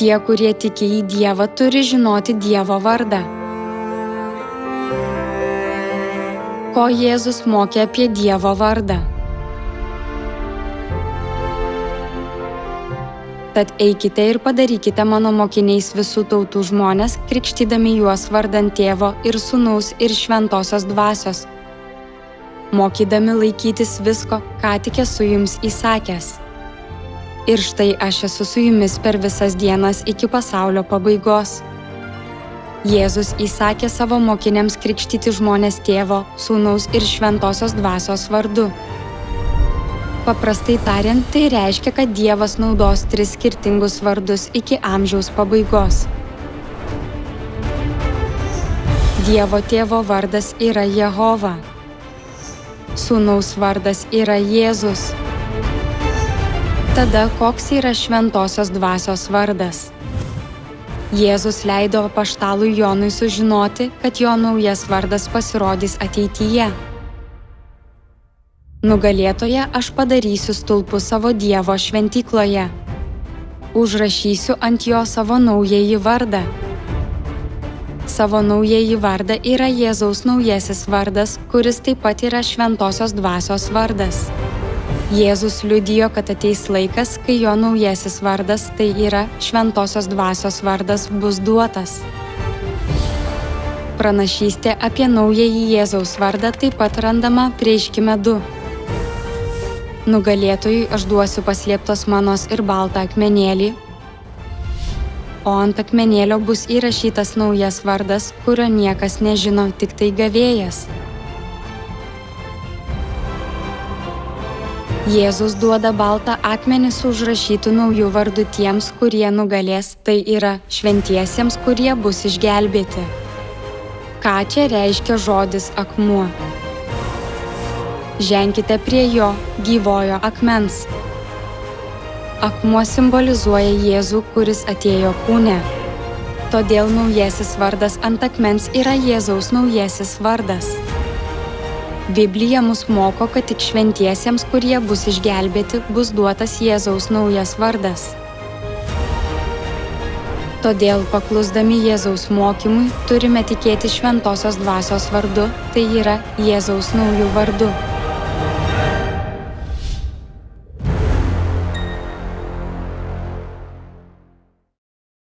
Tie, kurie tiki į Dievą, turi žinoti Dievo vardą. Ko Jėzus mokė apie Dievo vardą? Tad eikite ir padarykite mano mokiniais visų tautų žmones, krikštydami juos vardant Tėvo ir Sūnaus ir Šventosios Dvasios, mokydami laikytis visko, ką tik esu jums įsakęs. Ir štai aš esu su jumis per visas dienas iki pasaulio pabaigos. Jėzus įsakė savo mokiniams krikštyti žmones Tėvo, Sūnaus ir Šventosios Dvasios vardu. Paprastai tariant, tai reiškia, kad Dievas naudos 3 skirtingus vardus iki amžiaus pabaigos. Dievo Tėvo vardas yra Jehova. Sūnaus vardas yra Jėzus. Tada koks yra Šventosios Dvasios vardas? Jėzus leido apaštalui Jonui sužinoti, kad jo naujas vardas pasirodys ateityje. Nugalėtoje aš padarysiu stulpų savo Dievo šventykloje. Užrašysiu ant jo savo naująjį vardą. Savo naująjį vardą yra Jėzaus naujasis vardas, kuris taip pat yra Šventosios Dvasios vardas. Jėzus liudijo, kad ateis laikas, kai jo naujasis vardas, tai yra Šventosios Dvasios vardas, bus duotas. Pranašystė apie naująjį Jėzaus vardą taip pat randama Apreiškime 2. Nugalėtojui aš duosiu paslėptos manos ir baltą akmenėlį, o ant akmenėlio bus įrašytas naujas vardas, kurio niekas nežino, tik tai gavėjas. Jėzus duoda baltą akmenį su užrašytu nauju vardu tiems, kurie nugalės, tai yra šventiesiems, kurie bus išgelbėti. Ką čia reiškia žodis akmuo? Ženkite prie jo, gyvojo akmens. Akmuo simbolizuoja Jėzų, kuris atėjo kūne. Todėl naujasis vardas ant akmens yra Jėzaus naujasis vardas. Biblija mus moko, kad tik šventiesiems, kurie bus išgelbėti, bus duotas Jėzaus naujas vardas. Todėl, paklusdami Jėzaus mokymui, turime tikėti Šventosios Dvasios vardu, tai yra Jėzaus nauju vardu.